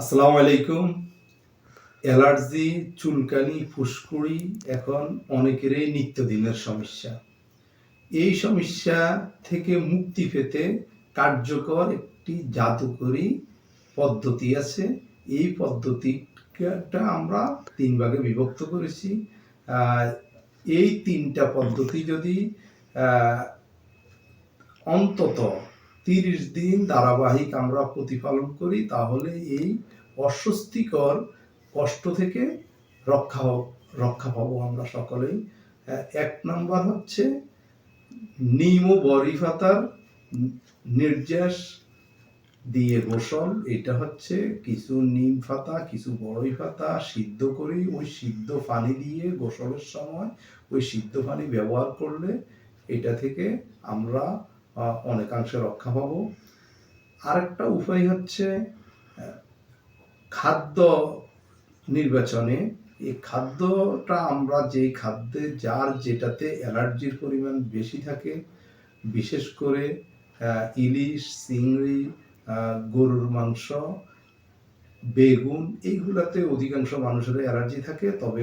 আসসালামু আলাইকুম। অ্যালার্জি, চুলকানি, ফুসকুড়ি এখন অনেকেরই নিত্যদিনের সমস্যা। এই সমস্যা থেকে মুক্তি পেতে কার্যকর একটি জাদুকরী পদ্ধতি আছে। এই পদ্ধতিটা আমরা ৩ ভাগে বিভক্ত করেছি। এই ৩টা পদ্ধতি যদি অন্তত ৩০ দিন ধারাবাহিক আমরা প্রতিপালন করি, তাহলে এই অস্বস্তিকর কষ্ট থেকে রক্ষা পাবো আমরা সকলেই। ১ নাম্বার হচ্ছে নিম ও বড়ি পাতার নির্যাস দিয়ে গোসল। এটা হচ্ছে কিছু নিম পাতা, কিছু বড়ই পাতা সিদ্ধ করি, ওই সিদ্ধ পানি দিয়ে গোসলের সময় ওই সিদ্ধ পানি ব্যবহার করলে এটা থেকে আমরা অনেকাংশে রক্ষা পাবো। আরেকটা উপায় হচ্ছে খাদ্য নির্বাচনে। এই খাদ্যটা আমরা যেই খাদ্যে যার যেটাতে অ্যালার্জির পরিমাণ বেশি থাকে, বিশেষ করে ইলিশ, চিংড়ি, গরুর মাংস, বেগুন, এইগুলাতে অধিকাংশ মানুষের অ্যালার্জি থাকে। তবে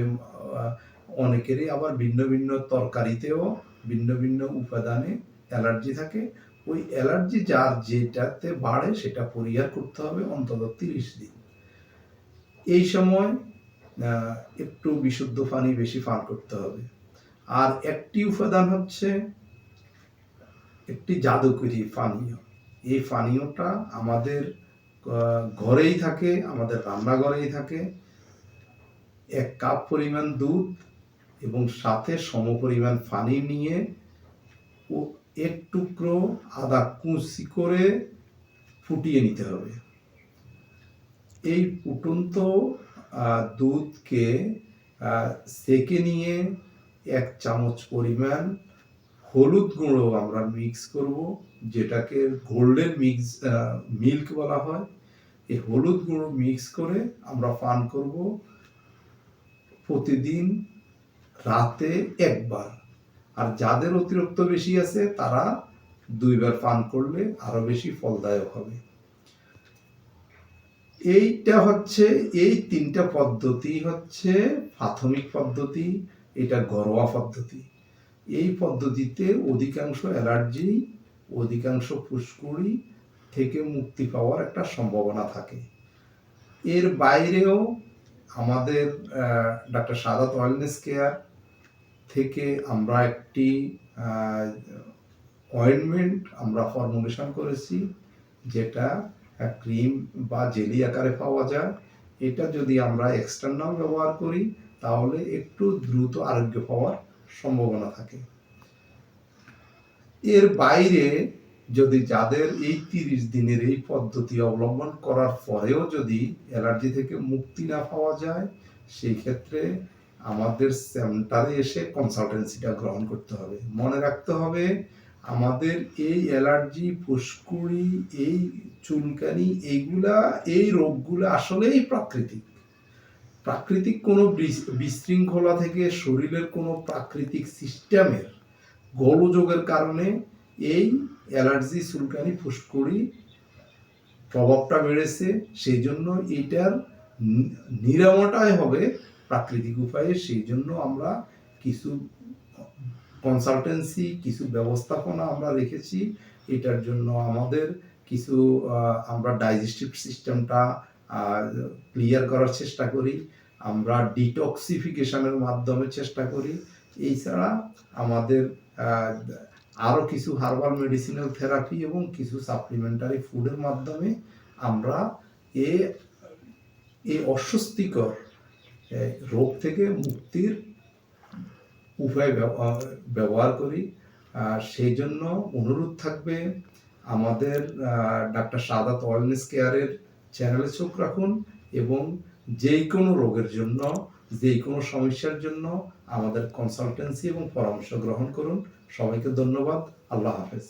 অনেকেরই আবার ভিন্ন ভিন্ন তরকারিতেও ভিন্ন ভিন্ন উপাদানে অ্যালার্জি থাকে। ওই অ্যালার্জি যার যেটাতে বাড়ে সেটা পরিহার করতে হবে অন্তত ৩০ দিন। এই সময় একটু বিশুদ্ধ পানি বেশি পান করতে হবে। আর একটি উপাদান হচ্ছে একটি জাদুকরী পানীয়। এই পানীয়টা আমাদের ঘরেই থাকে, আমাদের রান্নাঘরেই থাকে। ১ কাপ পরিমাণ দুধ এবং সাথে সমপরিমাণ পানি নিয়ে ও ১ টুকরো আদা কুচি করে ফুটিয়ে নিতে হবে। এই ফুটন্ত দুধকে সেকে নিয়ে ১ চামচ পরিমাণ হলুদ গুঁড়ো আমরা মিক্স করব, যেটাকে গোল্ডেন মিল্ক বলা হয়। এই হলুদ গুঁড়ো মিক্স করে আমরা পান করব প্রতিদিন রাতে ১ বার। আর যাদের অতিরিক্ত বেশি আছে তারা ২ বার পান করলে আরো বেশি ফলদায়ক হবে। এইটা হচ্ছে এই ৩টা পদ্ধতি হচ্ছে প্রাথমিক পদ্ধতি, এটা ঘরোয়া পদ্ধতি। এই পদ্ধতিতে অধিকাংশ অ্যালার্জি, অধিকাংশ ফুসকুড়ি থেকে মুক্তি পাওয়ার একটা সম্ভাবনা থাকে। এর বাইরেও আমাদের ডাক্তার সাদাত ওয়েলনেস কেয়ার থেকে আমরা একটি অয়েন্টমেন্ট আমরা ফর্মুলেশন করেছি, যেটা ক্রিম বা জেলি আকারে পাওয়া যায়। এটা যদি আমরা এক্সটার্নাল ব্যবহার করি তাহলে একটু দ্রুত আরোগ্য পাওয়ার সম্ভাবনা থাকে। এর বাইরে যদি যাদের এই ৩০ দিনের এই পদ্ধতি অবলম্বন করার পরেও যদি অ্যালার্জি থেকে মুক্তি না পাওয়া যায়, সেই ক্ষেত্রে আমাদের সেন্টারে এসে কনসালটেন্সিটা গ্রহণ করতে হবে। মনে রাখতে হবে আমাদের এই অ্যালার্জি, ফুসকুড়ি, এই চুলকানি, এই রোগগুলো আসলেই প্রাকৃতিক কোনো বিশৃঙ্খলা থেকে শরীরের কোনো প্রাকৃতিক সিস্টেমের গোলযোগের কারণে এই অ্যালার্জি, চুলকানি, ফুসকুড়ি প্রভাবটা বেড়েছে। সেই জন্য এটার নিরাময়টাই হবে প্রাকৃতিক উপায়ে। সেই জন্য আমরা কিছু কনসালটেন্সি, কিছু ব্যবস্থাপনা আমরা রেখেছি। এটার জন্য আমাদের কিছু আমরা ডাইজেস্টিভ সিস্টেমটা ক্লিয়ার করার চেষ্টা করি, আমরা ডিটক্সিফিকেশনের মাধ্যমে চেষ্টা করি। এছাড়া আমাদের আরও কিছু হার্বাল মেডিসিনাল থেরাপি এবং কিছু সাপ্লিমেন্টারি ফুডের মাধ্যমে আমরা এই অস্বস্তিকর রোগ থেকে মুক্তির উপায় ব্যবহার করি। সেই জন্য অনুরোধ থাকবে আমাদের ডাক্তার সাদাত ওয়েলনেস কেয়ারের চ্যানেলে চোখ রাখুন এবং যে কোনো রোগের জন্য, যে কোনো সমস্যার জন্য আমাদের কনসালটেন্সি এবং পরামর্শ গ্রহণ করুন। সবাইকে ধন্যবাদ। আল্লাহ হাফেজ।